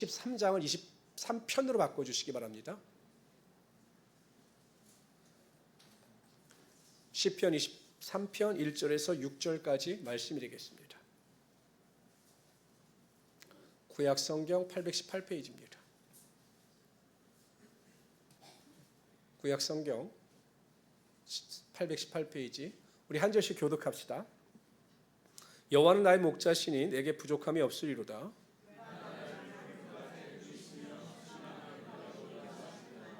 23장을 23편으로 바꿔주시기 바랍니다. 시편 23편 1절에서 6절까지 말씀이 되겠습니다. 구약 성경 818페이지입니다. 구약 성경 818페이지. 우리 한 절씩 교독합시다. 여호와는 나의 목자시니 내게 부족함이 없으리로다.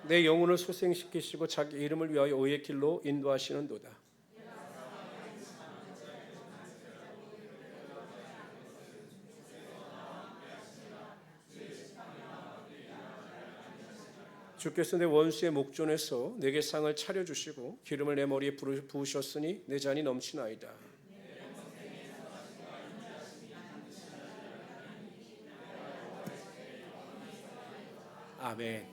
내 영혼을 소생시키시고 자기 이름을 위하여 의의 길로 인도하시는도다. 주께서 내 원수의 목전에서 내게 상을 차려주시고 기름을 내 머리에 부으셨으니 내 잔이 넘치나이다. 아멘.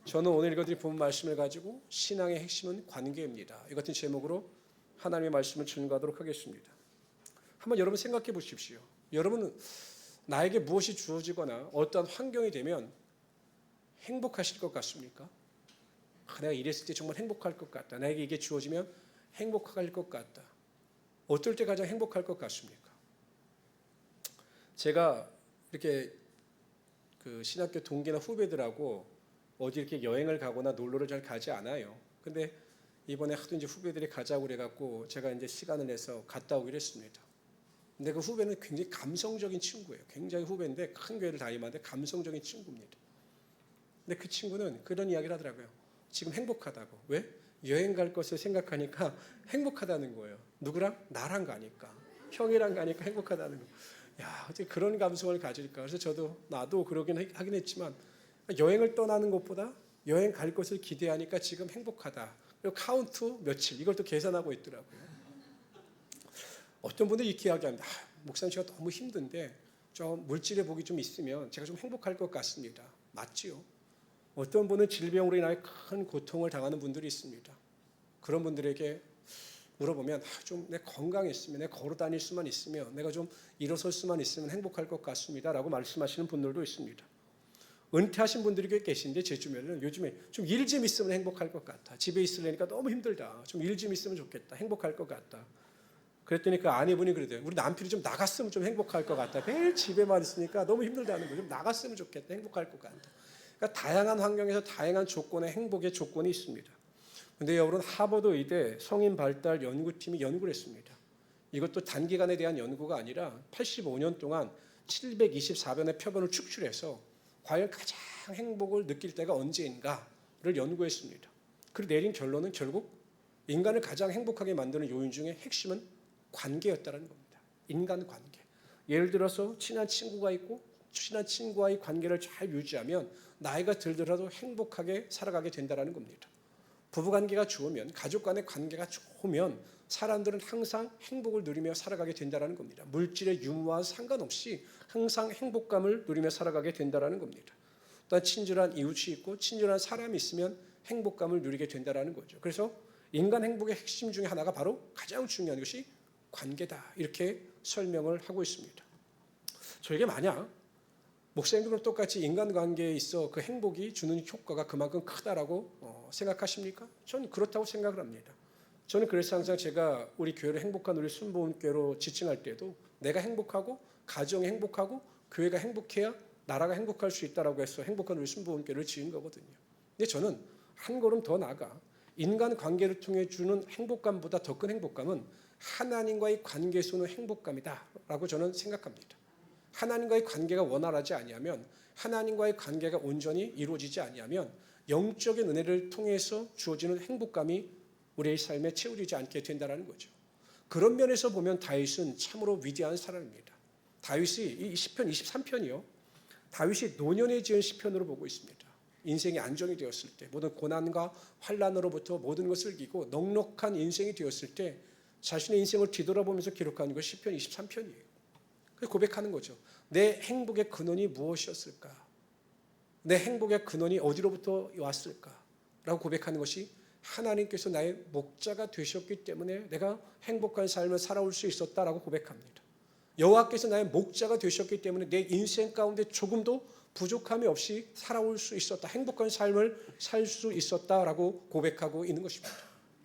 저는 오늘 읽어드릴 본 말씀을 가지고 신앙의 핵심은 관계입니다. 이 같은 제목으로 하나님의 말씀을 전가하도록 하겠습니다. 한번 여러분 생각해 보십시오. 여러분은 나에게 무엇이 주어지거나 어떠한 환경이 되면 행복하실 것 같습니까? 내가 이랬을 때 정말 행복할 것 같다. 나에게 이게 주어지면 행복할 것 같다. 어떨 때 가장 행복할 것 같습니까? 제가 이렇게 그 신학교 동기나 후배들하고 어디 이렇게 여행을 가거나 놀러를 잘 가지 않아요. 근데 이번에 하도 이제 후배들이 가자고 그래갖고 제가 이제 시간을 내서 갔다 오기로 했습니다. 근데 그 후배는 굉장히 감성적인 친구예요. 굉장히 후배인데 큰 교회를 다니는데 감성적인 친구입니다. 근데 그 친구는 그런 이야기를 하더라고요. 지금 행복하다고. 왜? 여행 갈 것을 생각하니까 행복하다는 거예요. 누구랑? 나랑 가니까. 형이랑 가니까 행복하다는 거예요. 야, 어떻게 그런 감성을 가질까? 그래서 나도 그러긴 하긴 했지만 여행을 떠나는 것보다 여행 갈 것을 기대하니까 지금 행복하다. 그리고 카운트 며칠 이걸 또 계산하고 있더라고요. 어떤 분들이 이렇게 이야기합니다. 목사님 제가 너무 힘든데 좀 물질의 복이 좀 있으면 제가 좀 행복할 것 같습니다. 맞지요? 어떤 분은 질병으로 인하여 큰 고통을 당하는 분들이 있습니다. 그런 분들에게 물어보면 좀 내 건강했으면, 내 걸어 다닐 수만 있으면, 내가 좀 일어설 수만 있으면 행복할 것 같습니다 라고 말씀하시는 분들도 있습니다. 은퇴하신 분들이 꽤 계신데 제 주변에는 요즘에 좀 일 좀 있으면 행복할 것 같다. 집에 있으려니까 너무 힘들다. 좀 일 좀 있으면 좋겠다. 행복할 것 같다. 그랬더니 그 아내분이 그러대요. 우리 남편이 좀 나갔으면 좀 행복할 것 같다. 매일 집에만 있으니까 너무 힘들다는 거예요. 좀 나갔으면 좋겠다. 행복할 것 같다. 그러니까 다양한 환경에서 다양한 조건의 행복의 조건이 있습니다. 그런데 여러분 하버드 의대 성인 발달 연구팀이 연구를 했습니다. 이것도 단기간에 대한 연구가 아니라 85년 동안 724변의 표본을 축출해서 과연 가장 행복을 느낄 때가 언제인가를 연구했습니다. 그리고 내린 결론은 결국 인간을 가장 행복하게 만드는 요인 중에 핵심은 관계였다는 겁니다. 인간 관계. 예를 들어서 친한 친구가 있고 친한 친구와의 관계를 잘 유지하면 나이가 들더라도 행복하게 살아가게 된다는 겁니다. 부부관계가 좋으면 가족 간의 관계가 좋으면 사람들은 항상 행복을 누리며 살아가게 된다는 겁니다. 물질의 유무와 상관없이 항상 행복감을 누리며 살아가게 된다는 겁니다. 또한 친절한 이웃이 있고 친절한 사람이 있으면 행복감을 누리게 된다는 거죠. 그래서 인간 행복의 핵심 중에 하나가 바로 가장 중요한 것이 관계다. 이렇게 설명을 하고 있습니다. 저에게 만약 목사님들과 똑같이 인간관계에 있어 그 행복이 주는 효과가 그만큼 크다라고 생각하십니까? 저는 그렇다고 생각을 합니다. 저는 그래서 항상 제가 우리 교회를 행복한 우리 순복음교회로 지칭할 때도 내가 행복하고 가정이 행복하고 교회가 행복해야 나라가 행복할 수 있다라고 해서 행복한 우리 순복음교회를 지은 거거든요. 근데 저는 한 걸음 더 나아가 인간관계를 통해 주는 행복감보다 더 큰 행복감은 하나님과의 관계에서 오는 행복감이다라고 저는 생각합니다. 하나님과의 관계가 원활하지 아니하면 하나님과의 관계가 온전히 이루어지지 아니하면 영적인 은혜를 통해서 주어지는 행복감이 우리의 삶에 채워지지 않게 된다는 거죠. 그런 면에서 보면 다윗은 참으로 위대한 사람입니다. 다윗이 이 시편 23편이요. 다윗이 노년에 지은 시편으로 보고 있습니다. 인생이 안정이 되었을 때 모든 고난과 환난으로부터 모든 것을 이기고 넉넉한 인생이 되었을 때 자신의 인생을 뒤돌아보면서 기록하는 것이 시편 23편이에요. 고백하는 거죠. 내 행복의 근원이 무엇이었을까? 내 행복의 근원이 어디로부터 왔을까? 라고 고백하는 것이 하나님께서 나의 목자가 되셨기 때문에 내가 행복한 삶을 살아올 수 있었다라고 고백합니다. 여호와께서 나의 목자가 되셨기 때문에 내 인생 가운데 조금도 부족함이 없이 살아올 수 있었다. 행복한 삶을 살 수 있었다라고 고백하고 있는 것입니다.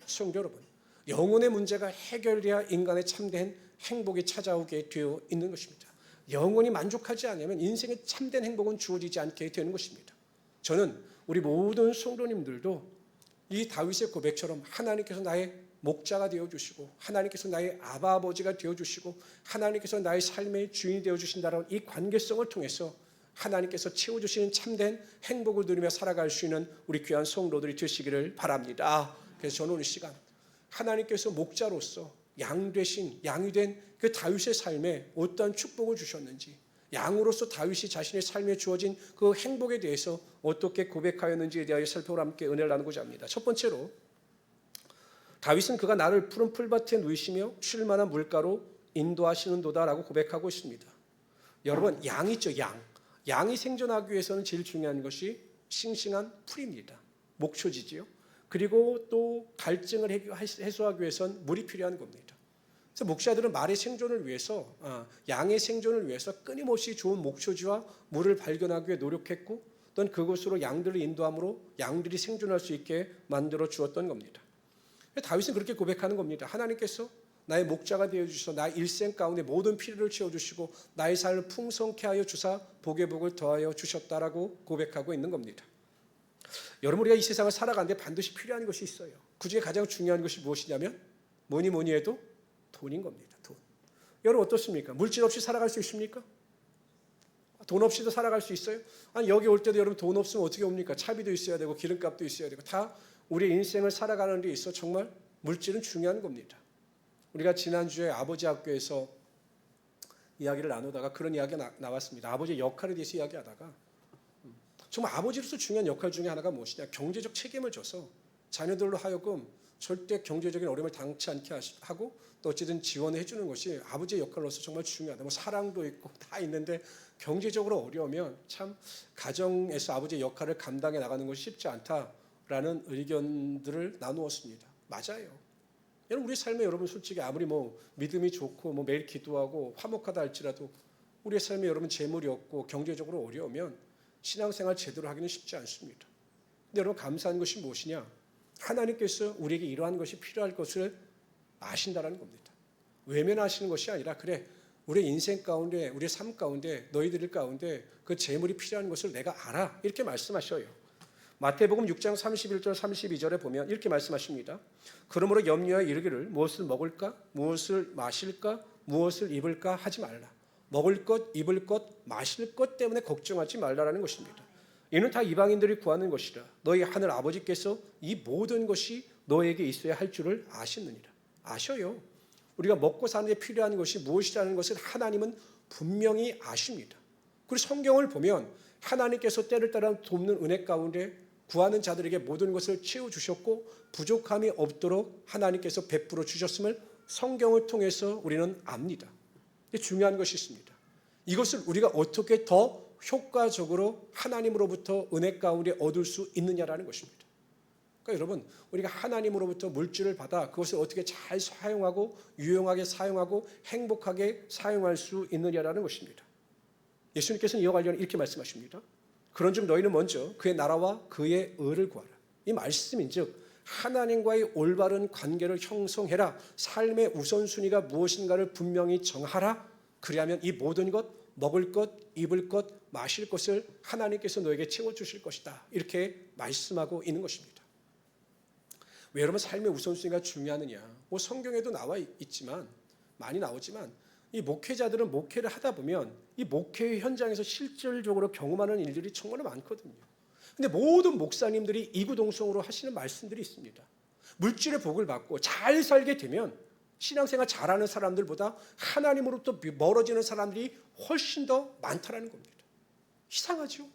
성도 여러분, 영혼의 문제가 해결돼야 인간의 참된 행복이 찾아오게 되어 있는 것입니다. 영혼이 만족하지 않으면 인생의 참된 행복은 주어지지 않게 되는 것입니다. 저는 우리 모든 성도님들도 이 다윗의 고백처럼 하나님께서 나의 목자가 되어주시고 하나님께서 나의 아버지가 되어주시고 하나님께서 나의 삶의 주인이 되어주신다는 이 관계성을 통해서 하나님께서 채워주시는 참된 행복을 누리며 살아갈 수 있는 우리 귀한 성도들이 되시기를 바랍니다. 그래서 저는 오늘 시간 하나님께서 목자로서 양 되신 양이 된 그 다윗의 삶에 어떠한 축복을 주셨는지, 양으로서 다윗이 자신의 삶에 주어진 그 행복에 대해서 어떻게 고백하였는지에 대하여 살펴보려 함께 은혜를 나누고자 합니다. 첫 번째로 다윗은 그가 나를 푸른 풀밭에 누이시며 쉴 만한 물가로 인도하시는도다라고 고백하고 있습니다. 여러분, 양 있죠, 양. 양이 생존하기 위해서는 제일 중요한 것이 싱싱한 풀입니다. 목초지지요. 그리고 또 갈증을 해소하기 위해서는 물이 필요한 겁니다. 그래서 목자들은 말의 생존을 위해서, 양의 생존을 위해서 끊임없이 좋은 목초지와 물을 발견하기 위해 노력했고, 또는 그곳으로 양들을 인도함으로 양들이 생존할 수 있게 만들어 주었던 겁니다. 다윗은 그렇게 고백하는 겁니다. 하나님께서 나의 목자가 되어주셔서 나의 일생 가운데 모든 필요를 채워주시고 나의 삶을 풍성케 하여 주사 복의 복을 더하여 주셨다라고 고백하고 있는 겁니다. 여러분, 우리가 이 세상을 살아가는데 반드시 필요한 것이 있어요. 그중에 가장 중요한 것이 무엇이냐면 뭐니 해도 돈인 겁니다. 돈. 여러분 어떻습니까? 물질 없이 살아갈 수 있습니까? 돈 없이도 살아갈 수 있어요? 아니, 여기 올 때도 여러분 돈 없으면 어떻게 옵니까? 차비도 있어야 되고 기름값도 있어야 되고 다 우리의 인생을 살아가는 데 있어 정말 물질은 중요한 겁니다. 우리가 지난주에 아버지 학교에서 이야기를 나누다가 그런 이야기가 나왔습니다. 아버지의 역할에 대해서 이야기하다가 정말 아버지로서 중요한 역할 중에 하나가 무엇이냐, 경제적 책임을 져서 자녀들로 하여금 절대 경제적인 어려움을 당치 않게 하고 또 어쨌든 지원해 주는 것이 아버지의 역할로서 정말 중요하다. 뭐 사랑도 있고 다 있는데 경제적으로 어려우면 참 가정에서 아버지의 역할을 감당해 나가는 것이 쉽지 않다라는 의견들을 나누었습니다. 맞아요. 여러분, 우리 삶에 여러분 솔직히 아무리 뭐 믿음이 좋고 뭐 매일 기도하고 화목하다 할지라도 우리의 삶에 여러분 재물이 없고 경제적으로 어려우면 신앙생활 제대로 하기는 쉽지 않습니다. 근데 여러분 감사한 것이 무엇이냐? 하나님께서 우리에게 이러한 것이 필요할 것을 아신다라는 겁니다. 외면하시는 것이 아니라 그래, 우리 인생 가운데 우리의 삶 가운데 너희들 가운데 그 재물이 필요한 것을 내가 알아, 이렇게 말씀하셔요. 마태복음 6장 31절 32절에 보면 이렇게 말씀하십니다. 그러므로 염려하여 이르기를 무엇을 먹을까 무엇을 마실까 무엇을 입을까 하지 말라. 먹을 것 입을 것 마실 것 때문에 걱정하지 말라라는 것입니다. 이는 다 이방인들이 구하는 것이라. 너희 하늘 아버지께서 이 모든 것이 너에게 있어야 할 줄을 아시느니라. 아셔요. 우리가 먹고 사는 데 필요한 것이 무엇이라는 것을 하나님은 분명히 아십니다. 그리고 성경을 보면 하나님께서 때를 따라 돕는 은혜 가운데 구하는 자들에게 모든 것을 채워주셨고 부족함이 없도록 하나님께서 베풀어 주셨음을 성경을 통해서 우리는 압니다. 중요한 것이 있습니다. 이것을 우리가 어떻게 더 효과적으로 하나님으로부터 은혜 가운데 얻을 수 있느냐라는 것입니다. 그러니까 여러분, 우리가 하나님으로부터 물질을 받아 그것을 어떻게 잘 사용하고 유용하게 사용하고 행복하게 사용할 수 있느냐라는 것입니다. 예수님께서는 이와 관련해 이렇게 말씀하십니다. 그런즉 너희는 먼저 그의 나라와 그의 의를 구하라. 이 말씀인즉 하나님과의 올바른 관계를 형성해라. 삶의 우선순위가 무엇인가를 분명히 정하라. 그리하면 이 모든 것, 먹을 것, 입을 것, 마실 것을 하나님께서 너에게 채워주실 것이다. 이렇게 말씀하고 있는 것입니다. 왜 여러분 삶의 우선순위가 중요하느냐? 뭐 성경에도 나와 있지만 많이 나오지만 이 목회자들은 목회를 하다 보면 이 목회 현장에서 실질적으로 경험하는 일들이 정말 많거든요. 근데 모든 목사님들이 이구동성으로 하시는 말씀들이 있습니다. 물질의 복을 받고 잘 살게 되면 신앙생활 잘하는 사람들보다 하나님으로부터 멀어지는 사람들이 훨씬 더 많다라는 겁니다. 이상하죠?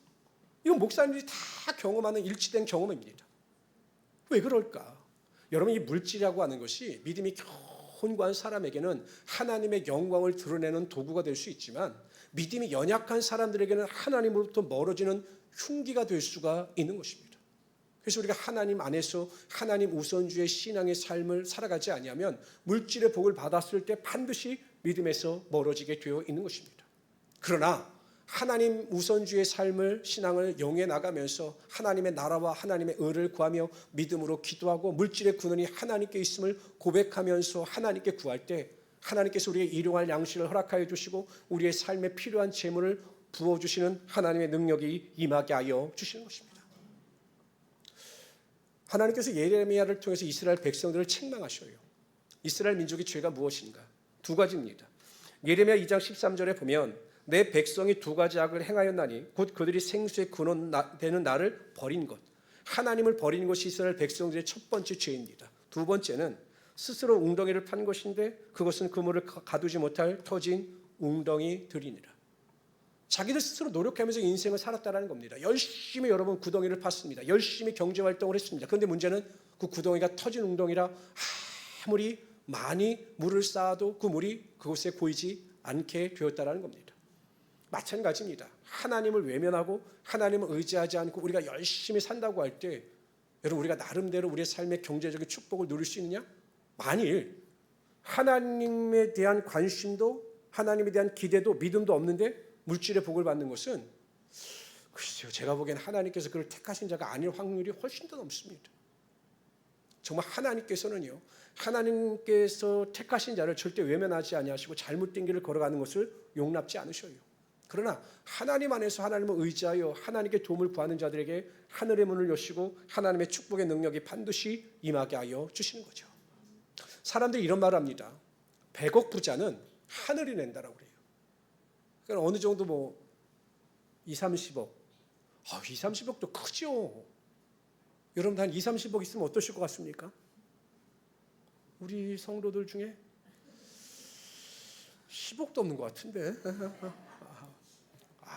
이건 목사님들이 다 경험하는 일치된 경험입니다. 왜 그럴까? 여러분, 이 물질이라고 하는 것이 믿음이 견고한 사람에게는 하나님의 영광을 드러내는 도구가 될 수 있지만 믿음이 연약한 사람들에게는 하나님으로부터 멀어지는 흉기가 될 수가 있는 것입니다. 그래서 우리가 하나님 안에서 하나님 우선주의 신앙의 삶을 살아가지 아니하면 물질의 복을 받았을 때 반드시 믿음에서 멀어지게 되어 있는 것입니다. 그러나 하나님 우선주의 삶을 신앙을 영해 나가면서 하나님의 나라와 하나님의 의를 구하며 믿음으로 기도하고 물질의 근원이 하나님께 있음을 고백하면서 하나님께 구할 때 하나님께서 우리에게 일용할 양식을 허락하여 주시고 우리의 삶에 필요한 재물을 부어주시는 하나님의 능력이 임하게 하여 주시는 것입니다. 하나님께서 예레미야를 통해서 이스라엘 백성들을 책망하셔요. 이스라엘 민족의 죄가 무엇인가? 두 가지입니다. 예레미야 2장 13절에 보면 내 백성이 두 가지 악을 행하였나니 곧 그들이 생수의 근원 되는 나를 버린 것. 하나님을 버리는 것이 이스라엘 백성들의 첫 번째 죄입니다. 두 번째는 스스로 웅덩이를 판 것인데 그것은 그물을 가두지 못할 터진 웅덩이들이니라. 자기들 스스로 노력하면서 인생을 살았다는 겁니다. 열심히 여러분 구덩이를 팠습니다. 열심히 경제활동을 했습니다. 그런데 문제는 그 구덩이가 터진 웅덩이라 아무리 많이 물을 쌓아도 그 물이 그곳에 고이지 않게 되었다는 겁니다. 마찬가지입니다. 하나님을 외면하고 하나님을 의지하지 않고 우리가 열심히 산다고 할 때 여러분 우리가 나름대로 우리의 삶의 경제적인 축복을 누릴 수 있느냐? 만일 하나님에 대한 관심도 하나님에 대한 기대도 믿음도 없는데 물질의 복을 받는 것은 글쎄요, 제가 보기엔 하나님께서 그를 택하신 자가 아닐 확률이 훨씬 더 높습니다. 정말 하나님께서는요, 하나님께서 택하신 자를 절대 외면하지 아니하시고 잘못된 길을 걸어가는 것을 용납지 않으셔요. 그러나 하나님 안에서 하나님을 의지하여 하나님께 도움을 구하는 자들에게 하늘의 문을 여시고 하나님의 축복의 능력이 반드시 임하게 하여 주시는 거죠. 사람들이 이런 말을 합니다. 100억 부자는 하늘이 낸다라고 그래요. 그러니까 어느 정도 뭐 2, 30억. 2, 30억도 크죠. 여러분 한 2, 30억 있으면 어떠실 것 같습니까? 우리 성도들 중에 10억도 없는 것 같은데.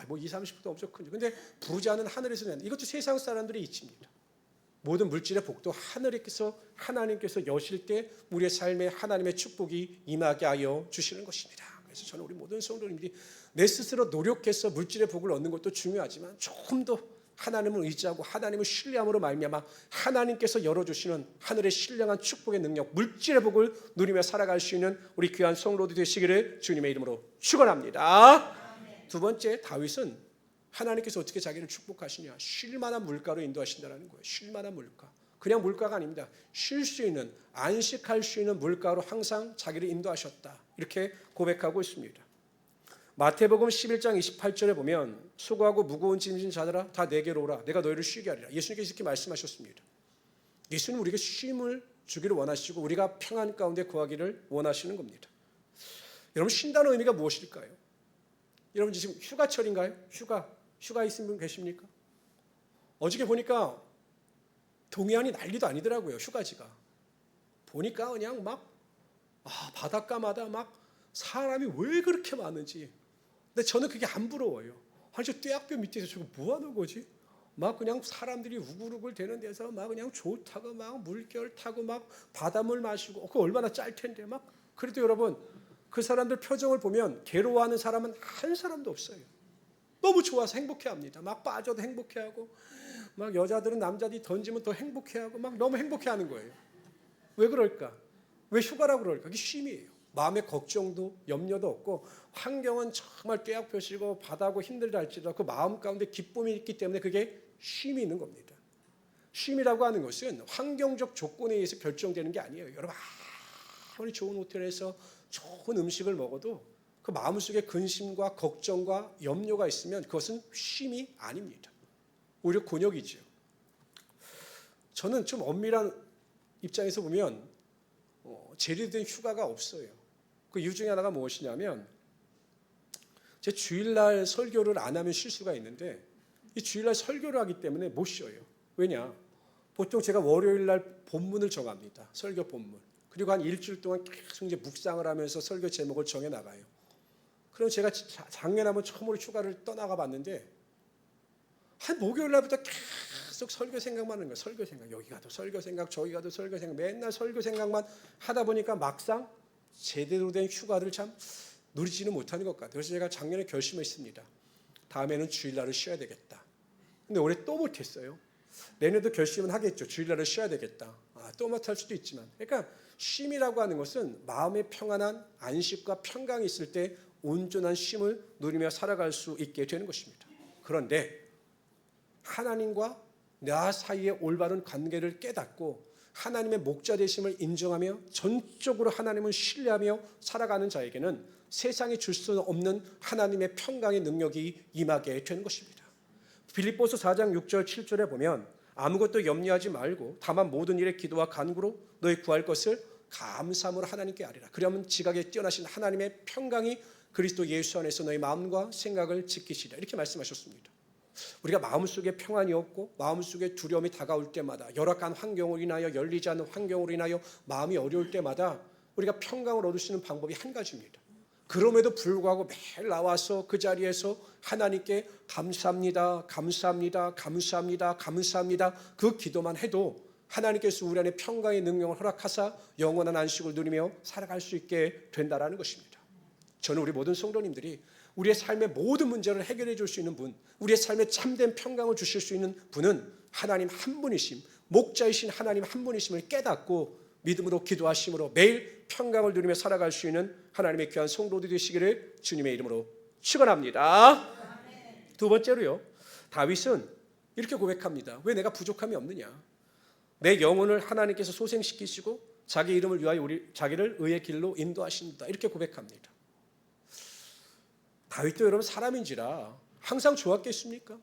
뭐 2, 30억도 엄청 크죠. 근데 부자는 하늘에서 낸다. 이것도 세상 사람들의 이치입니다. 모든 물질의 복도 하나님께서 여실 때 우리의 삶에 하나님의 축복이 임하게 하여 주시는 것입니다. 그래서 저는 우리 모든 성도님들이 내 스스로 노력해서 물질의 복을 얻는 것도 중요하지만 조금 더 하나님을 의지하고 하나님을 신뢰함으로 말미암아 하나님께서 열어주시는 하늘의 신령한 축복의 능력, 물질의 복을 누리며 살아갈 수 있는 우리 귀한 성도들 되시기를 주님의 이름으로 축원합니다. 두 번째, 다윗은 하나님께서 어떻게 자기를 축복하시냐? 쉴 만한 물가로 인도하신다는 거예요. 쉴 만한 물가. 그냥 물가가 아닙니다. 쉴 수 있는, 안식할 수 있는 물가로 항상 자기를 인도하셨다. 이렇게 고백하고 있습니다. 마태복음 11장 28절에 보면 수고하고 무거운 짐진 자들아 다 내게로 오라. 내가 너희를 쉬게 하리라. 예수님께서 이렇게 말씀하셨습니다. 예수는 우리에게 쉼을 주기를 원하시고 우리가 평안 가운데 거하기를 원하시는 겁니다. 여러분 쉰다는 의미가 무엇일까요? 여러분 지금 휴가철인가요? 휴가 있으신 분 계십니까? 어저께 보니까 동해안이 난리도 아니더라고요. 휴가지가. 보니까 그냥 막 바닷가마다 막 사람이 왜 그렇게 많은지. 근데 저는 그게 안 부러워요. 아니 저 떼약볕 밑에서 저거 뭐 하는 거지? 막 그냥 사람들이 우글우글 되는 데서 막 그냥 조 타고 막 물결 타고 막 바닷물 마시고 그거 얼마나 짤 텐데 막. 그래도 여러분 그 사람들 표정을 보면 괴로워하는 사람은 한 사람도 없어요. 너무 좋아서 행복해합니다. 막 빠져도 행복해하고 막 여자들은 남자들이 던지면 더 행복해하고 막 너무 행복해하는 거예요. 왜 그럴까? 왜 휴가라고 그럴까? 그게 쉼이에요. 마음의 걱정도 염려도 없고 환경은 정말 떼약볕이고 바다고 힘들다 할지라도 그 마음 가운데 기쁨이 있기 때문에 그게 쉼이 있는 겁니다. 쉼이라고 하는 것은 환경적 조건에 의해서 결정되는 게 아니에요. 여러분 아무리 좋은 호텔에서 좋은 음식을 먹어도 그 마음속에 근심과 걱정과 염려가 있으면 그것은 쉼이 아닙니다. 오히려 곤욕이죠. 저는 좀 엄밀한 입장에서 보면 제대로 된 휴가가 없어요. 그 이유 중에 하나가 무엇이냐면 제 주일날 설교를 안 하면 쉴 수가 있는데 이 주일날 설교를 하기 때문에 못 쉬어요. 왜냐? 보통 제가 월요일날 본문을 정합니다. 설교 본문. 그리고 한 일주일 동안 계속 이제 묵상을 하면서 설교 제목을 정해 나가요. 그럼 제가 작년에 한번 처음으로 휴가를 떠나가 봤는데 한 목요일 날부터 계속 설교 생각만 하는 거예요. 설교 생각. 여기 가도 설교 생각, 저기 가도 설교 생각. 맨날 설교 생각만 하다 보니까 막상 제대로 된 휴가를 참 누리지는 못하는 것 같아요. 그래서 제가 작년에 결심했습니다. 다음에는 주일날을 쉬어야 되겠다. 근데 올해 또 못했어요. 내년도 결심은 하겠죠. 주일날을 쉬어야 되겠다. 또 못할 수도 있지만. 그러니까 쉼이라고 하는 것은 마음의 평안한 안식과 평강이 있을 때 온전한 쉼을 누리며 살아갈 수 있게 되는 것입니다. 그런데 하나님과 나 사이의 올바른 관계를 깨닫고 하나님의 목자 되심을 인정하며 전적으로 하나님을 신뢰하며 살아가는 자에게는 세상이 줄 수 없는 하나님의 평강의 능력이 임하게 되는 것입니다. 빌립보서 4장 6절 7절에 보면 아무것도 염려하지 말고 다만 모든 일에 기도와 간구로 너희 구할 것을 감사함으로 하나님께 아뢰라. 그러면 지각에 뛰어나신 하나님의 평강이 그리스도 예수 안에서 너희 마음과 생각을 지키시리라. 이렇게 말씀하셨습니다. 우리가 마음속에 평안이 없고 마음속에 두려움이 다가올 때마다 열악한 환경으로 인하여 열리지 않는 환경으로 인하여 마음이 어려울 때마다 우리가 평강을 얻을 수 있는 방법이 한 가지입니다. 그럼에도 불구하고 매일 나와서 그 자리에서 하나님께 감사합니다, 감사합니다, 감사합니다, 감사합니다 그 기도만 해도 하나님께서 우리 안에 평강의 능력을 허락하사 영원한 안식을 누리며 살아갈 수 있게 된다라는 것입니다. 저는 우리 모든 성도님들이 우리의 삶의 모든 문제를 해결해 줄 수 있는 분, 우리의 삶에 참된 평강을 주실 수 있는 분은 하나님 한 분이심, 목자이신 하나님 한 분이심을 깨닫고 믿음으로 기도하심으로 매일 평강을 누리며 살아갈 수 있는 하나님의 귀한 성도들이 되시기를 주님의 이름으로 축원합니다. 두 번째로요, 다윗은 이렇게 고백합니다. 왜 내가 부족함이 없느냐? 내 영혼을 하나님께서 소생시키시고 자기 이름을 위하여 자기를 의의 길로 인도하신다. 이렇게 고백합니다. 다윗도 여러분 사람인지라 항상 좋았겠습니까?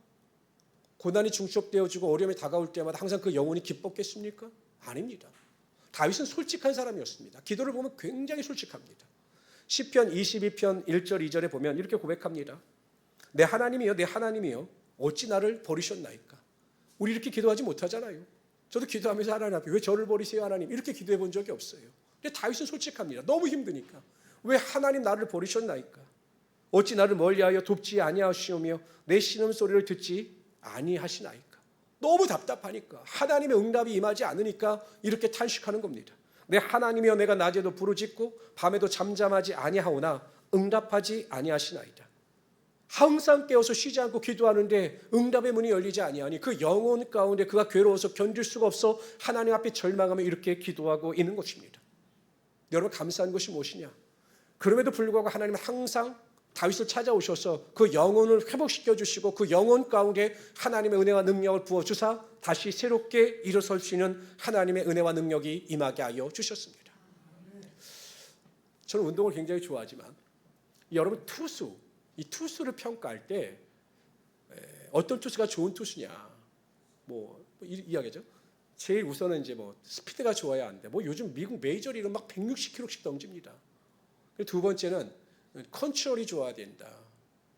고난이 중첩되어지고 어려움이 다가올 때마다 항상 그 영혼이 기뻤겠습니까? 아닙니다. 다윗은 솔직한 사람이었습니다. 기도를 보면 굉장히 솔직합니다. 시편 22편 1절 2절에 보면 이렇게 고백합니다. 내 하나님이여, 내 하나님이여, 어찌 나를 버리셨나이까? 우리 이렇게 기도하지 못하잖아요. 저도 기도하면서 하나님 앞에 왜 저를 버리세요 하나님? 이렇게 기도해 본 적이 없어요. 근데 다윗은 솔직합니다. 너무 힘드니까. 왜 하나님 나를 버리셨나이까? 어찌 나를 멀리하여 돕지 아니하시오며 내 신음소리를 듣지 아니하시나이까? 너무 답답하니까 하나님의 응답이 임하지 않으니까 이렇게 탄식하는 겁니다. 내 하나님이여, 내가 낮에도 부르짖고 밤에도 잠잠하지 아니하오나 응답하지 아니하시나이다. 항상 깨어서 쉬지 않고 기도하는데 응답의 문이 열리지 아니하니 그 영혼 가운데 그가 괴로워서 견딜 수가 없어 하나님 앞에 절망하며 이렇게 기도하고 있는 것입니다. 여러분, 감사한 것이 무엇이냐? 그럼에도 불구하고 하나님은 항상 다윗을 찾아오셔서 그 영혼을 회복시켜 주시고 그 영혼 가운데 하나님의 은혜와 능력을 부어주사 다시 새롭게 일어설 수 있는 하나님의 은혜와 능력이 임하게 하여 주셨습니다. 저는 운동을 굉장히 좋아하지만 여러분, 이 투수를 평가할 때 어떤 투수가 좋은 투수냐, 이야기죠. 제일 우선은 이제 스피드가 좋아야 하는데 요즘 미국 메이저리그는 막 160km씩 던집니다. 두 번째는 컨트롤이 좋아야 된다.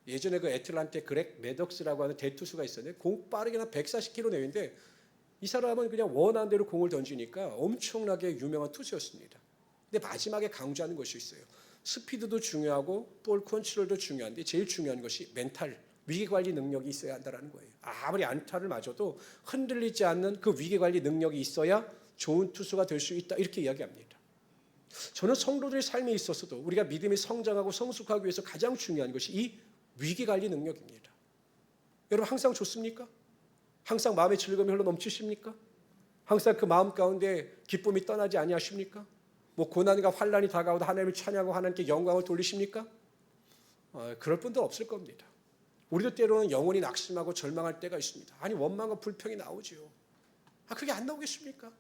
예전에 그 애틀란타 그렉 매덕스라고 하는 대투수가 있었는데 공 빠르게 한 140km 내는데 이 사람은 그냥 원하는 대로 공을 던지니까 엄청나게 유명한 투수였습니다. 근데 마지막에 강조하는 것이 있어요. 스피드도 중요하고 볼 컨트롤도 중요한데 제일 중요한 것이 멘탈, 위기관리 능력이 있어야 한다는 거예요. 아무리 안타를 맞아도 흔들리지 않는 그 위기관리 능력이 있어야 좋은 투수가 될 수 있다, 이렇게 이야기합니다. 저는 성도들의 삶에 있어서도 우리가 믿음이 성장하고 성숙하기 위해서 가장 중요한 것이 이 위기관리 능력입니다. 여러분, 항상 좋습니까? 항상 마음의 즐거움이 흘러 넘치십니까? 항상 그 마음 가운데 기쁨이 떠나지 아니하십니까? 고난과 환난이 다가오도 하나님을 찬양하고 하나님께 영광을 돌리십니까? 그럴 분도 없을 겁니다. 우리도 때로는 영혼이 낙심하고 절망할 때가 있습니다. 아니, 원망과 불평이 나오지요. 그게 안 나오겠습니까?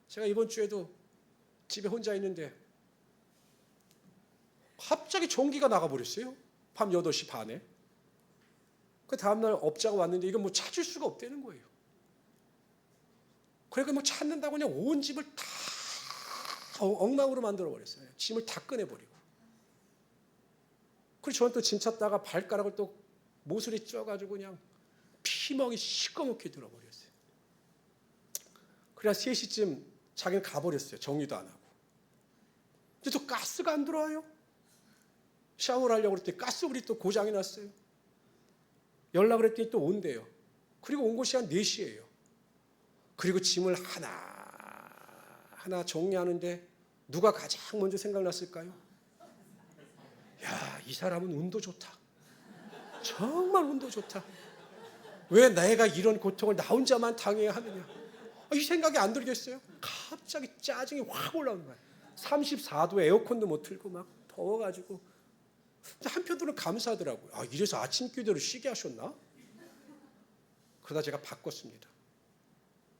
제가 이번 주에도 집에 혼자 있는데 갑자기 전기가 나가버렸어요. 밤 8시 반에. 그 다음날 업자가 왔는데 이거 찾을 수가 없다는 거예요. 그러니까 찾는다고 그냥 온 집을 다 엉망으로 만들어버렸어요. 짐을 다 꺼내버리고. 그리고 저는 또 짐 찾다가 발가락을 또 모서리 쪄가지고 그냥 피멍이 시꺼멓게 들어버렸어요. 그래서 3시쯤 자기는 가버렸어요. 정리도 안 하고. 근데 또 가스가 안 들어와요. 샤워를 하려고 그랬더니 가스불이 또 고장이 났어요. 연락을 했더니 또 온대요. 그리고 온 것이 한 4시예요. 그리고 짐을 하나 정리하는데 누가 가장 먼저 생각났을까요? 야, 이 사람은 운도 좋다. 정말 운도 좋다. 왜 내가 이런 고통을 나 혼자만 당해야 하느냐. 이 생각이 안 들겠어요? 갑자기 짜증이 확 올라오는 거예요. 34도에 에어컨도 못 틀고 막 더워가지고 한편으로는 감사하더라고요. 아, 이래서 아침 기도를 쉬게 하셨나? 그러다 제가 바꿨습니다.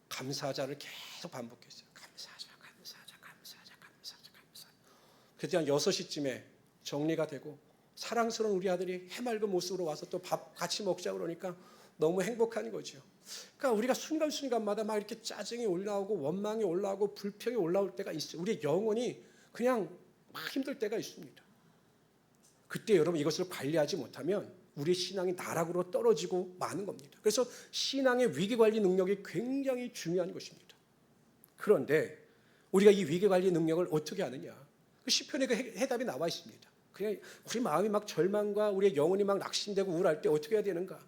감사하자를 계속 반복했어요. 감사하자, 감사하자, 감사하자, 감사하자, 감사하자. 그래서 한 6시쯤에 정리가 되고 사랑스러운 우리 아들이 해맑은 모습으로 와서 또 밥 같이 먹자 그러니까 너무 행복한 거죠. 그러니까 우리가 순간순간마다 막 이렇게 짜증이 올라오고 원망이 올라오고 불평이 올라올 때가 있어요. 우리의 영혼이 그냥 막 힘들 때가 있습니다. 그때 여러분 이것을 관리하지 못하면 우리의 신앙이 나락으로 떨어지고 마는 겁니다. 그래서 신앙의 위기관리 능력이 굉장히 중요한 것입니다. 그런데 우리가 이 위기관리 능력을 어떻게 하느냐? 그 시편에 그 해답이 나와 있습니다. 그냥 우리 마음이 막 절망과 우리의 영혼이 막 낙심되고 우울할 때 어떻게 해야 되는가?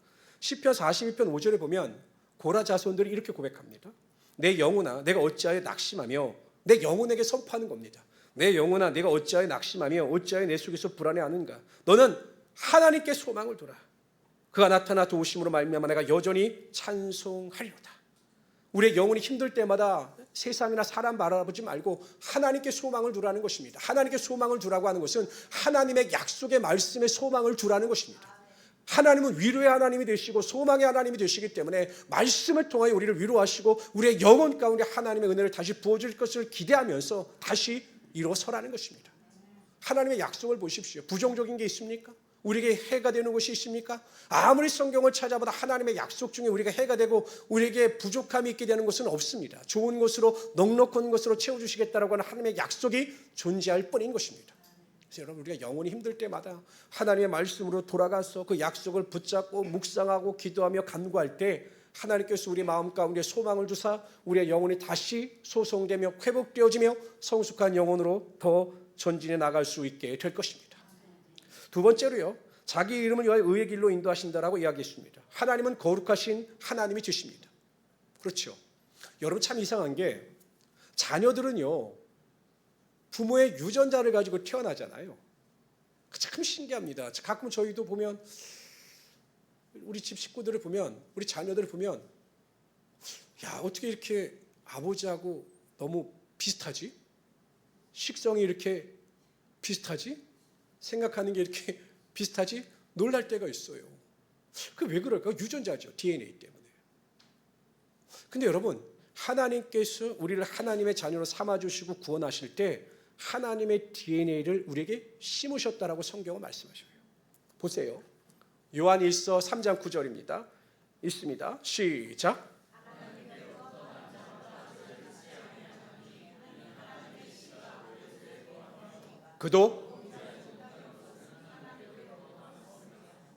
시편 42편 5절에 보면 고라 자손들이 이렇게 고백합니다. 내 영혼아 내가 어찌하여 낙심하며 내 영혼에게 선포하는 겁니다. 내 영혼아 내가 어찌하여 낙심하며 어찌하여 내 속에서 불안해하는가? 너는 하나님께 소망을 두라. 그가 나타나 도우심으로 말미암아 내가 여전히 찬송하리로다. 우리의 영혼이 힘들 때마다 세상이나 사람 바라보지 말고 하나님께 소망을 두라는 것입니다. 하나님께 소망을 두라고 하는 것은 하나님의 약속의 말씀에 소망을 두라는 것입니다. 하나님은 위로의 하나님이 되시고 소망의 하나님이 되시기 때문에 말씀을 통하여 우리를 위로하시고 우리의 영혼 가운데 하나님의 은혜를 다시 부어줄 것을 기대하면서 다시 일어서라는 것입니다. 하나님의 약속을 보십시오. 부정적인 게 있습니까? 우리에게 해가 되는 것이 있습니까? 아무리 성경을 찾아봐도 하나님의 약속 중에 우리가 해가 되고 우리에게 부족함이 있게 되는 것은 없습니다. 좋은 것으로 넉넉한 것으로 채워주시겠다라고 하는 하나님의 약속이 존재할 뿐인 것입니다. 그래서 여러분 우리가 영혼이 힘들 때마다 하나님의 말씀으로 돌아가서 그 약속을 붙잡고 묵상하고 기도하며 간구할 때 하나님께서 우리 마음 가운데 소망을 주사 우리의 영혼이 다시 소성되며 회복되어지며 성숙한 영혼으로 더 전진해 나갈 수 있게 될 것입니다. 두 번째로요, 자기 이름을 위하여 의의 길로 인도하신다라고 이야기했습니다. 하나님은 거룩하신 하나님이 되십니다. 그렇죠. 여러분 참 이상한 게 자녀들은요 부모의 유전자를 가지고 태어나잖아요. 참 신기합니다. 가끔 저희도 보면 우리 집 식구들을 보면 우리 자녀들을 보면 야 어떻게 이렇게 아버지하고 너무 비슷하지? 식성이 이렇게 비슷하지? 생각하는 게 이렇게 비슷하지? 놀랄 때가 있어요. 그 왜 그럴까요? 유전자죠. DNA 때문에. 근데 여러분 하나님께서 우리를 하나님의 자녀로 삼아주시고 구원하실 때 하나님의 DNA를 우리에게 심으셨다라고 성경은 말씀하셔요. 보세요. 요한일서 3장 9절입니다. 있습니다. 시작. 그도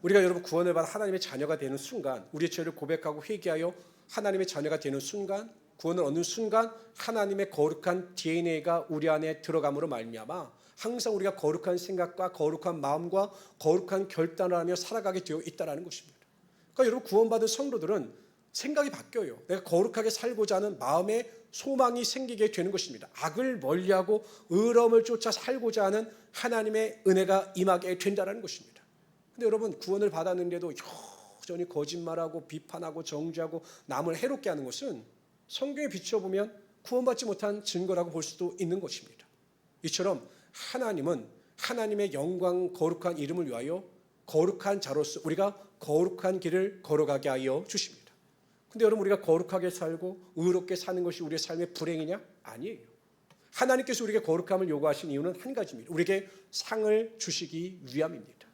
우리가 여러분 구원을 받아 하나님의 자녀가 되는 순간 우리의 죄를 고백하고 회개하여 하나님의 자녀가 되는 순간 구원을 얻는 순간 하나님의 거룩한 DNA가 우리 안에 들어감으로 말미암아 항상 우리가 거룩한 생각과 거룩한 마음과 거룩한 결단을 하며 살아가게 되어 있다는 것입니다. 그러니까 여러분 구원받은 성도들은 생각이 바뀌어요. 내가 거룩하게 살고자 하는 마음의 소망이 생기게 되는 것입니다. 악을 멀리하고 의로움을 쫓아 살고자 하는 하나님의 은혜가 임하게 된다는 것입니다. 근데 여러분 구원을 받았는데도 여전히 거짓말하고 비판하고 정죄하고 남을 해롭게 하는 것은 성경에 비춰보면 구원받지 못한 증거라고 볼 수도 있는 것입니다. 이처럼 하나님은 하나님의 영광 거룩한 이름을 위하여 거룩한 자로서 우리가 거룩한 길을 걸어가게 하여 주십니다. 근데 여러분 우리가 거룩하게 살고 의롭게 사는 것이 우리의 삶의 불행이냐? 아니에요. 하나님께서 우리에게 거룩함을 요구하신 이유는 한 가지입니다. 우리에게 상을 주시기 위함입니다.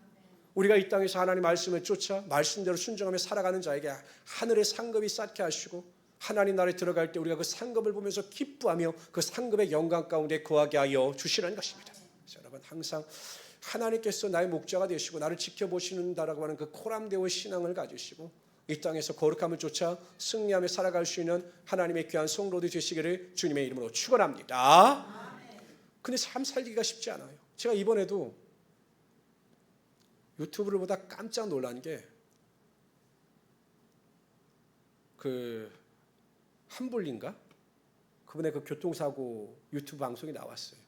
우리가 이 땅에서 하나님 말씀을 쫓아 말씀대로 순종하며 살아가는 자에게 하늘의 상급이 쌓게 하시고 하나님 나라에 들어갈 때 우리가 그 상급을 보면서 기뻐하며 그 상급의 영광 가운데 거하게 하여 주시라는 것입니다. 그래서 여러분 항상 하나님께서 나의 목자가 되시고 나를 지켜보시는다라고 하는 그 코람데오의 신앙을 가지시고 이 땅에서 거룩함을 쫓아 승리하며 살아갈 수 있는 하나님의 귀한 성도들 되시기를 주님의 이름으로 축원합니다. 근데 참 살기가 쉽지 않아요. 제가 이번에도 유튜브를 보다 깜짝 놀란 게 그 한불린가? 그분의 그 교통사고 유튜브 방송이 나왔어요.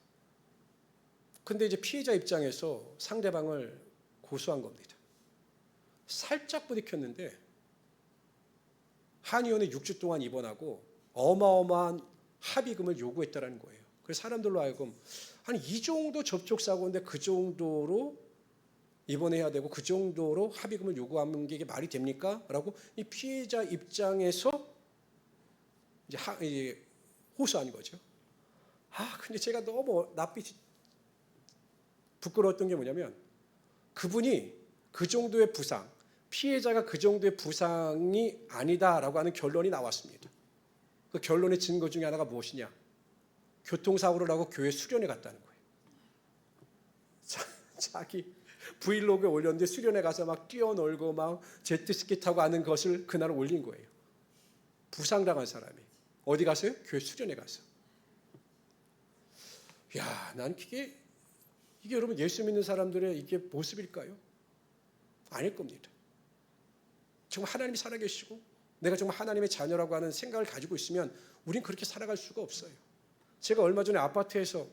근데 이제 피해자 입장에서 상대방을 고소한 겁니다. 살짝 부딪혔는데 한의원에 6주 동안 입원하고 어마어마한 합의금을 요구했다는 거예요. 그래서 사람들로 하여금 한 이 정도 접촉사고인데 그 정도로 입원해야 되고 그 정도로 합의금을 요구하는 게 이게 말이 됩니까? 라고 이 피해자 입장에서 이제 호소한 거죠. 근데 제가 너무 낯빛이 부끄러웠던 게 뭐냐면 그분이 그 정도의 부상, 피해자가 그 정도의 부상이 아니다라고 하는 결론이 나왔습니다. 그 결론의 증거 중에 하나가 무엇이냐? 교통사고를 하고 교회 수련회 갔다는 거예요. 자기 브이로그에 올렸는데 수련회 가서 막 뛰어놀고 막 제트스키 타고 하는 것을 그날 올린 거예요. 부상당한 사람이. 어디 갔어요? 교회 수련회 가서. 난 이게 여러분 예수 믿는 사람들의 이게 모습일까요? 아닐 겁니다. 정말 하나님이 살아계시고 내가 정말 하나님의 자녀라고 하는 생각을 가지고 있으면 우린 그렇게 살아갈 수가 없어요. 제가 얼마 전에 아파트에서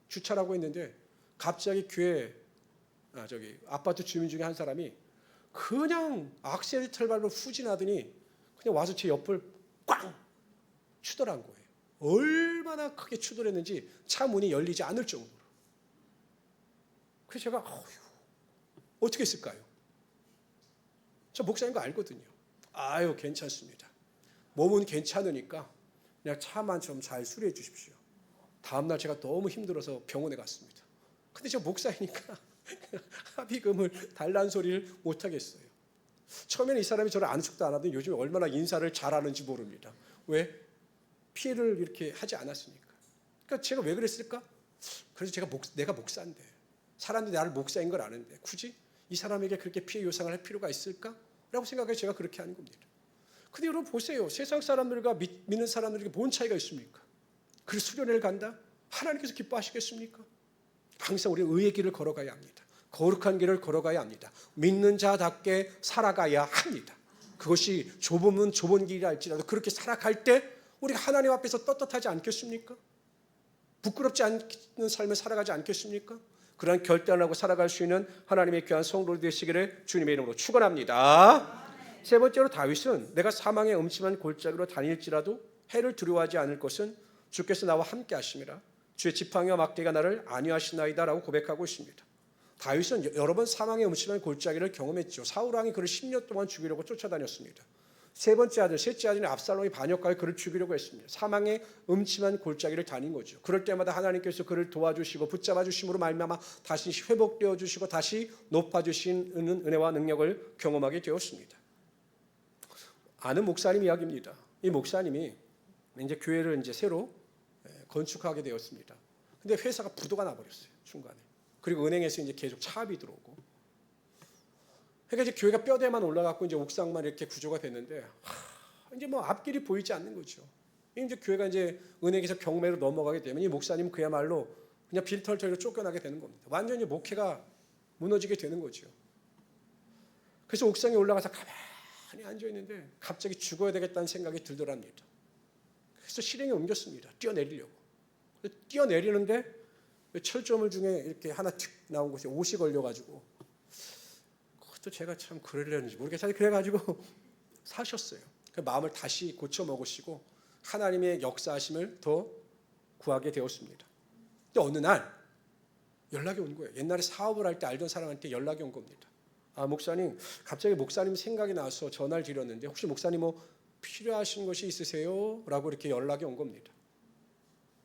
주차를 하고 있는데 갑자기 아파트 주민 중에 한 사람이 그냥 악셀레터발로 후진하더니 그냥 와서 제 옆을 꽝 추돌한 거예요. 얼마나 크게 추돌했는지 차 문이 열리지 않을 정도로. 그래서 제가 어떻게 했을까요? 저 목사인 거 알거든요. 괜찮습니다. 몸은 괜찮으니까 그냥 차만 좀 잘 수리해 주십시오. 다음날 제가 너무 힘들어서 병원에 갔습니다. 근데 저 목사이니까 합의금을 달라는 소리를 못 하겠어요. 처음에는 이 사람이 저를 아는 척도 안 하더니 요즘 얼마나 인사를 잘하는지 모릅니다. 왜? 피해를 이렇게 하지 않았으니까. 그러니까 제가 왜 그랬을까? 그래서 내가 목사인데 사람들이 나를 목사인 걸 아는데 굳이 이 사람에게 그렇게 피해 요상을 할 필요가 있을까? 라고 생각해서 제가 그렇게 하는 겁니다. 근데 여러분 보세요. 세상 사람들과 믿는 사람들에게 뭔 차이가 있습니까? 그 수련회를 간다? 하나님께서 기뻐하시겠습니까? 항상 우리는 의의 길을 걸어가야 합니다. 거룩한 길을 걸어가야 합니다. 믿는 자답게 살아가야 합니다. 그것이 좁으면 좁은 길이라 할지라도 그렇게 살아갈 때 우리가 하나님 앞에서 떳떳하지 않겠습니까? 부끄럽지 않는 삶을 살아가지 않겠습니까? 그런 결단을 하고 살아갈 수 있는 하나님의 귀한 성도들 되시기를 주님의 이름으로 축원합니다. 세 번째로 다윗은 내가 사망의 음침한 골짜기로 다닐지라도 해를 두려워하지 않을 것은 주께서 나와 함께 하심이라. 주의 지팡이와 막대가 나를 안위하시나이다라고 고백하고 있습니다. 다윗은 여러 번 사망의 음침한 골짜기를 경험했죠. 사울 왕이 그를 10년 동안 죽이려고 쫓아다녔습니다. 셋째 아들인 압살롬이 반역하여 그를 죽이려고 했습니다. 사망의 음침한 골짜기를 다닌 거죠. 그럴 때마다 하나님께서 그를 도와주시고 붙잡아 주심으로 말미암아 다시 회복되어 주시고 다시 높아 주시는 은혜와 능력을 경험하게 되었습니다. 아는 목사님 이야기입니다. 이 목사님이 이제 교회를 새로 건축하게 되었습니다. 근데 회사가 부도가 나버렸어요. 중간에. 그리고 은행에서 계속 차압이 들어오고. 그러니까 이제 교회가 뼈대만 올라갔고 이제 옥상만 이렇게 구조가 됐는데 이제 앞길이 보이지 않는 거죠. 이제 교회가 은행에서 경매로 넘어가게 되면 이 목사님은 그야말로 그냥 빈털터리로 쫓겨나게 되는 겁니다. 완전히 목회가 무너지게 되는 거죠. 그래서 옥상에 올라가서 가만히 앉아 있는데 갑자기 죽어야 되겠다는 생각이 들더랍니다. 그래서 실행에 옮겼습니다. 뛰어내리려고. 뛰어내리는데 철조물 중에 이렇게 하나 툭 나온 곳에 옷이 걸려가지고 그것도 제가 참 그러려는지 모르겠어요. 그래가지고 사셨어요. 그 마음을 다시 고쳐 먹으시고 하나님의 역사하심을 더 구하게 되었습니다. 근데 어느 날 연락이 온 거예요. 옛날에 사업을 할 때 알던 사람한테 연락이 온 겁니다. 목사님, 갑자기 목사님 생각이 나서 전화를 드렸는데 혹시 목사님 필요하신 것이 있으세요? 라고 이렇게 연락이 온 겁니다.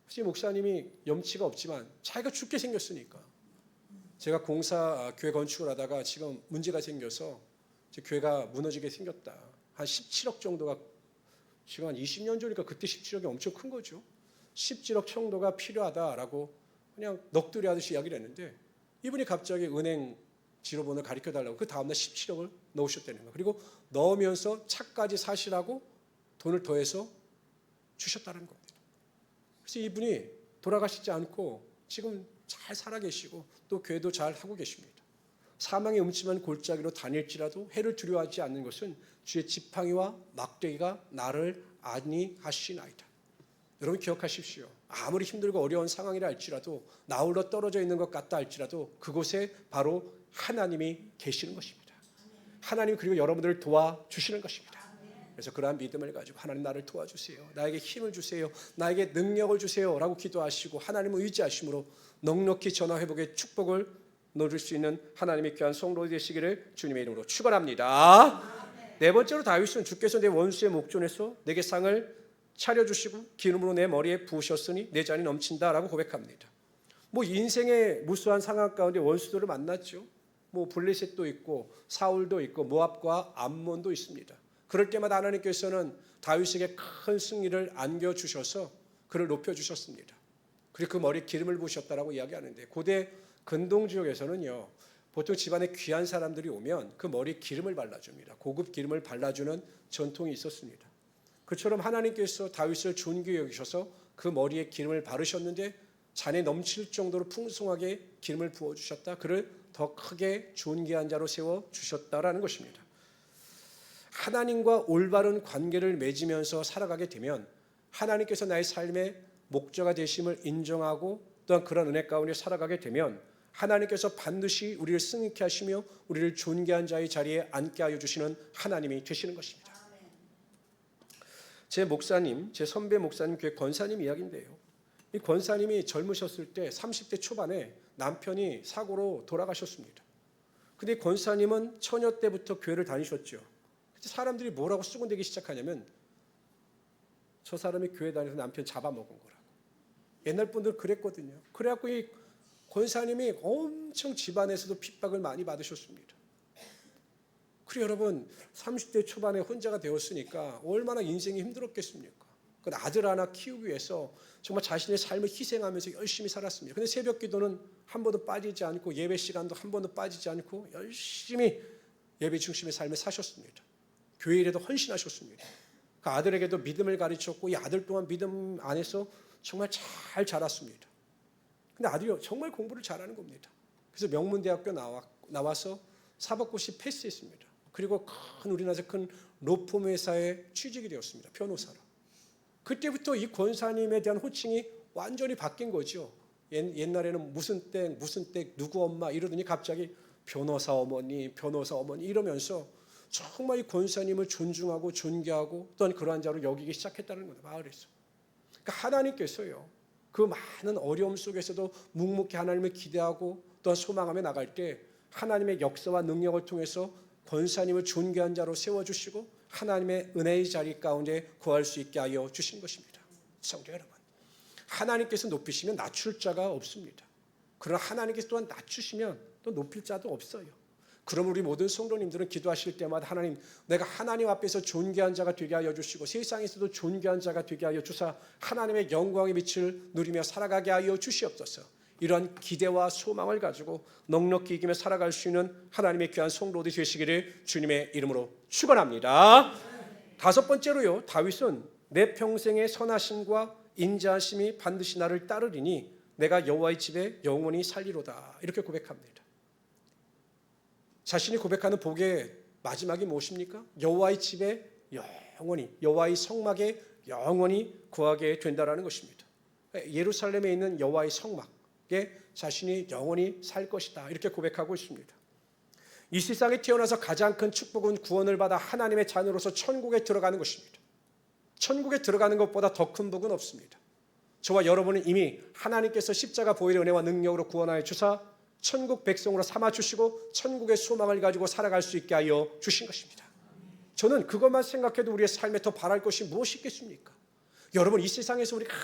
혹시 목사님이 염치가 없지만 자기가 죽게 생겼으니까 제가 교회 건축을 하다가 지금 문제가 생겨서 교회가 무너지게 생겼다. 한 17억 정도가 지금 한 20년 전이니까 그때 17억이 엄청 큰 거죠. 17억 정도가 필요하다라고 그냥 넋두리 하듯이 이야기를 했는데 이분이 갑자기 은행 지로번호를 가르쳐달라고 그 다음날 17억을 넣으셨다는 거예요. 그리고 넣으면서 차까지 사시라고 돈을 더해서 주셨다는 겁니다. 그래서 이분이 돌아가시지 않고 지금 잘 살아계시고 또 교회도 잘 하고 계십니다. 사망의 음침한 골짜기로 다닐지라도 해를 두려워하지 않는 것은 주의 지팡이와 막대기가 나를 안위하시나이다. 여러분 기억하십시오. 아무리 힘들고 어려운 상황이라 할지라도 나홀로 떨어져 있는 것 같다 할지라도 그곳에 바로 하나님이 계시는 것입니다. 하나님이 그리고 여러분들을 도와주시는 것입니다. 그래서 그러한 믿음을 가지고 하나님 나를 도와주세요. 나에게 힘을 주세요. 나에게 능력을 주세요. 라고 기도하시고 하나님을 의지하심으로 넉넉히 전화회복의 축복을 누릴 수 있는 하나님의 귀한 성도 되시기를 주님의 이름으로 축원합니다. 네 번째로 다윗은 주께서 내 원수의 목전에서 내게 상을 차려주시고 기름으로 내 머리에 부으셨으니 내 잔이 넘친다라고 고백합니다. 인생의 무수한 상황 가운데 원수들을 만났죠. 블레셋도 있고 사울도 있고 모압과 암몬도 있습니다. 그럴 때마다 하나님께서는 다윗에게 큰 승리를 안겨주셔서 그를 높여주셨습니다. 그리고 그 머리에 기름을 부으셨다라고 이야기하는데, 고대 근동 지역에서는요, 보통 집안에 귀한 사람들이 오면 그 머리에 기름을 발라줍니다. 고급 기름을 발라주는 전통이 있었습니다. 그처럼 하나님께서 다윗을 존귀히 여기셔서 그 머리에 기름을 바르셨는데 잔에 넘칠 정도로 풍성하게 기름을 부어주셨다. 그를 더 크게 존귀한 자로 세워주셨다라는 것입니다. 하나님과 올바른 관계를 맺으면서 살아가게 되면 하나님께서 나의 삶의 목자가 되심을 인정하고 또한 그런 은혜 가운데 살아가게 되면 하나님께서 반드시 우리를 승리케 하시며 우리를 존귀한 자의 자리에 앉게 하여 주시는 하나님이 되시는 것입니다. 제 목사님, 제 선배 목사님 교회 권사님 이야기인데요. 이 권사님이 젊으셨을 때 30대 초반에 남편이 사고로 돌아가셨습니다. 근데 권사님은 처녀 때부터 교회를 다니셨죠. 사람들이 뭐라고 수군대기 시작하냐면 저 사람이 교회 다니면서 남편 잡아먹은 거라고. 옛날 분들 그랬거든요. 그래갖고 이 권사님이 엄청 집안에서도 핍박을 많이 받으셨습니다. 그리고 여러분 30대 초반에 혼자가 되었으니까 얼마나 인생이 힘들었겠습니까? 그 아들 하나 키우기 위해서 정말 자신의 삶을 희생하면서 열심히 살았습니다. 근데 새벽 기도는 한 번도 빠지지 않고 예배 시간도 한 번도 빠지지 않고 열심히 예배 중심의 삶을 사셨습니다. 교회 일에도 헌신하셨습니다. 그 아들에게도 믿음을 가르쳤고 이 아들 또한 믿음 안에서 정말 잘 자랐습니다. 근데 아들이 정말 공부를 잘하는 겁니다. 그래서 명문대학교 나와서 사법고시 패스했습니다. 그리고 우리나라에서 큰 로펌 회사에 취직이 되었습니다. 변호사로. 그때부터 이 권사님에 대한 호칭이 완전히 바뀐 거죠. 옛날에는 무슨 땡 누구 엄마 이러더니 갑자기 변호사 어머니 이러면서 정말 이 권사님을 존중하고 존경하고 또한 그러한 자로 여기기 시작했다는 거예요. 마을에서. 그러니까 하나님께서요, 그 많은 어려움 속에서도 묵묵히 하나님을 기대하고 또한 소망하며 나갈 때 하나님의 역사와 능력을 통해서 권사님을 존귀한 자로 세워주시고 하나님의 은혜의 자리 가운데 구할 수 있게 하여 주신 것입니다. 성도 여러분, 하나님께서 높이시면 낮출 자가 없습니다. 그러나 하나님께서 또한 낮추시면 또 높일 자도 없어요. 그럼 우리 모든 성도님들은 기도하실 때마다 하나님, 내가 하나님 앞에서 존귀한 자가 되게 하여 주시고 세상에서도 존귀한 자가 되게 하여 주사 하나님의 영광의 빛을 누리며 살아가게 하여 주시옵소서. 이러한 기대와 소망을 가지고 넉넉히 이기며 살아갈 수 있는 하나님의 귀한 성도들이 되시기를 주님의 이름으로 축원합니다. 다섯 번째로요, 다윗은 내 평생의 선하심과 인자하심이 반드시 나를 따르리니 내가 여호와의 집에 영원히 살리로다. 이렇게 고백합니다. 자신이 고백하는 복의 마지막이 무엇입니까? 여호와의 집에 영원히, 여호와의 성막에 영원히 거하게 된다라는 것입니다. 예루살렘에 있는 여호와의 성막에 자신이 영원히 살 것이다. 이렇게 고백하고 있습니다. 이 세상에 태어나서 가장 큰 축복은 구원을 받아 하나님의 자녀로서 천국에 들어가는 것입니다. 천국에 들어가는 것보다 더 큰 복은 없습니다. 저와 여러분은 이미 하나님께서 십자가 보혈의 은혜와 능력으로 구원하여 주사 천국 백성으로 삼아주시고 천국의 소망을 가지고 살아갈 수 있게 하여 주신 것입니다. 저는 그것만 생각해도 우리의 삶에 더 바랄 것이 무엇이 있겠습니까? 여러분, 이 세상에서 우리가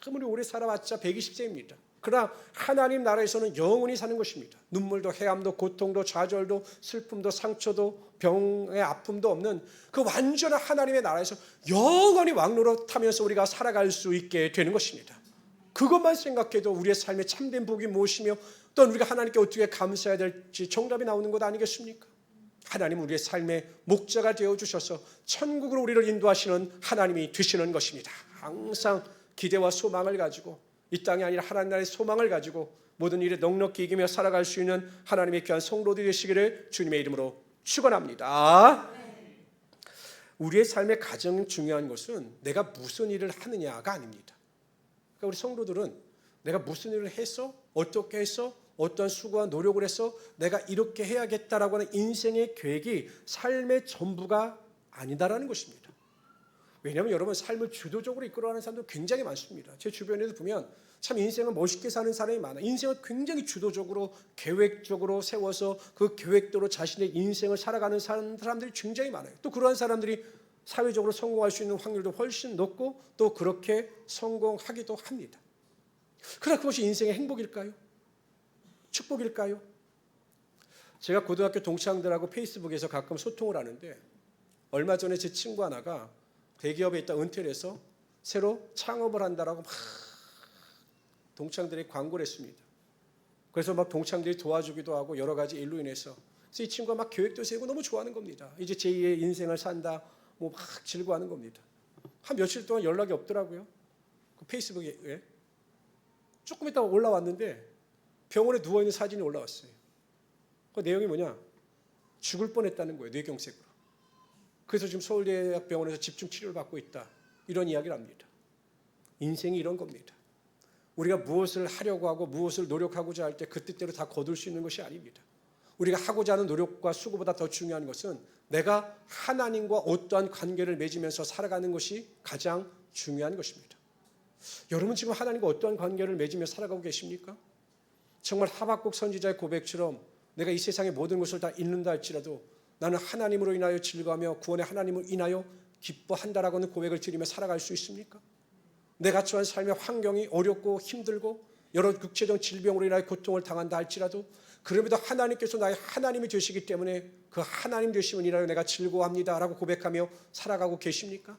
아무리 오래 살아봤자 120세입니다. 그러나 하나님 나라에서는 영원히 사는 것입니다. 눈물도 해함도 고통도 좌절도 슬픔도 상처도 병의 아픔도 없는 그 완전한 하나님의 나라에서 영원히 왕노릇하면서 우리가 살아갈 수 있게 되는 것입니다. 그것만 생각해도 우리의 삶의 참된 복이 무엇이며 또한 우리가 하나님께 어떻게 감사해야 될지 정답이 나오는 것 아니겠습니까? 하나님은 우리의 삶의 목자가 되어주셔서 천국으로 우리를 인도하시는 하나님이 되시는 것입니다. 항상 기대와 소망을 가지고 이 땅이 아니라 하나님 나라의 소망을 가지고 모든 일에 넉넉히 이기며 살아갈 수 있는 하나님의 귀한 성도들이 되시기를 주님의 이름으로 축원합니다. 우리의 삶의 가장 중요한 것은 내가 무슨 일을 하느냐가 아닙니다. 그러니까 우리 성도들은 내가 무슨 일을 해서 어떻게 해서 어떤 수고와 노력을 해서 내가 이렇게 해야겠다라고 하는 인생의 계획이 삶의 전부가 아니다라는 것입니다. 왜냐하면 여러분 삶을 주도적으로 이끌어가는 사람들 굉장히 많습니다. 제 주변에도 보면 참 인생을 멋있게 사는 사람이 많아요. 인생을 굉장히 주도적으로 계획적으로 세워서 그 계획대로 자신의 인생을 살아가는 사람들이 굉장히 많아요. 또 그러한 사람들이 사회적으로 성공할 수 있는 확률도 훨씬 높고 또 그렇게 성공하기도 합니다. 그러나 그것이 인생의 행복일까요? 축복일까요? 제가 고등학교 동창들하고 페이스북에서 가끔 소통을 하는데 얼마 전에 제 친구 하나가 대기업에 있다 은퇴를 해서 새로 창업을 한다라고 막 동창들이 광고를 했습니다. 그래서 막 동창들이 도와주기도 하고 여러 가지 일로 인해서 그래서 이 친구가 막 계획도 세우고 너무 좋아하는 겁니다. 이제 제2의 인생을 산다 뭐 막 즐거워하는 겁니다. 한 며칠 동안 연락이 없더라고요. 그 페이스북에 조금 있다가 올라왔는데 병원에 누워있는 사진이 올라왔어요. 그 내용이 뭐냐? 죽을 뻔했다는 거예요. 뇌경색으로. 그래서 지금 서울대학병원에서 집중 치료를 받고 있다. 이런 이야기를 합니다. 인생이 이런 겁니다. 우리가 무엇을 하려고 하고 무엇을 노력하고자 할 때 그 뜻대로 다 거둘 수 있는 것이 아닙니다. 우리가 하고자 하는 노력과 수고보다 더 중요한 것은 내가 하나님과 어떠한 관계를 맺으면서 살아가는 것이 가장 중요한 것입니다. 여러분 지금 하나님과 어떠한 관계를 맺으며 살아가고 계십니까? 정말 하박국 선지자의 고백처럼 내가 이 세상의 모든 것을 다 잃는다 할지라도 나는 하나님으로 인하여 즐거워하며 구원의 하나님을 인하여 기뻐한다라고는 고백을 드리며 살아갈 수 있습니까? 내가 처한 삶의 환경이 어렵고 힘들고 여러 육체적 질병으로 인하여 고통을 당한다 할지라도 그럼에도 하나님께서 나의 하나님이 되시기 때문에 그 하나님 되심을 인하여 내가 즐거워합니다 라고 고백하며 살아가고 계십니까?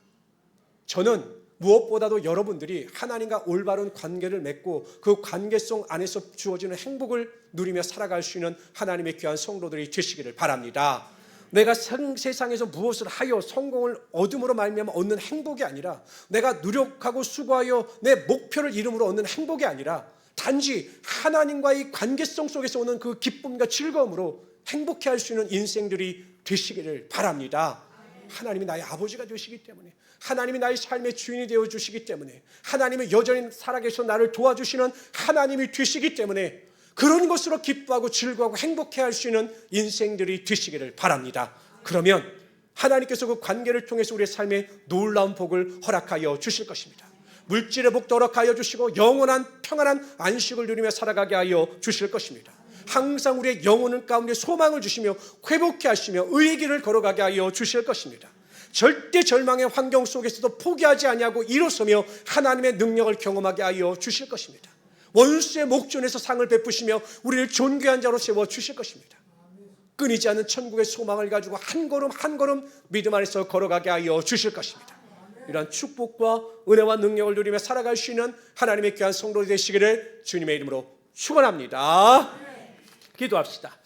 저는 무엇보다도 여러분들이 하나님과 올바른 관계를 맺고 그 관계성 안에서 주어지는 행복을 누리며 살아갈 수 있는 하나님의 귀한 성도들이 되시기를 바랍니다. 내가 세상에서 무엇을 하여 성공을 얻음으로 말미암아 얻는 행복이 아니라 내가 노력하고 수고하여 내 목표를 이름으로 얻는 행복이 아니라 단지 하나님과의 관계성 속에서 오는 그 기쁨과 즐거움으로 행복해 할 수 있는 인생들이 되시기를 바랍니다. 하나님이 나의 아버지가 되시기 때문에 하나님이 나의 삶의 주인이 되어주시기 때문에 하나님이 여전히 살아계셔 나를 도와주시는 하나님이 되시기 때문에 그런 것으로 기뻐하고 즐거워하고 행복해 할 수 있는 인생들이 되시기를 바랍니다. 그러면 하나님께서 그 관계를 통해서 우리의 삶에 놀라운 복을 허락하여 주실 것입니다. 물질의 복도 허락하여 주시고 영원한 평안한 안식을 누리며 살아가게 하여 주실 것입니다. 항상 우리의 영혼을 가운데 소망을 주시며 회복케 하시며 의의 길을 걸어가게 하여 주실 것입니다. 절대 절망의 환경 속에서도 포기하지 아니하고 일어서며 하나님의 능력을 경험하게 하여 주실 것입니다. 원수의 목전에서 상을 베푸시며 우리를 존귀한 자로 세워 주실 것입니다. 끊이지 않는 천국의 소망을 가지고 한 걸음 한 걸음 믿음 안에서 걸어가게 하여 주실 것입니다. 이러한 축복과 은혜와 능력을 누리며 살아갈 수 있는 하나님의 귀한 성도 되시기를 주님의 이름으로 축원합니다. 기도합시다.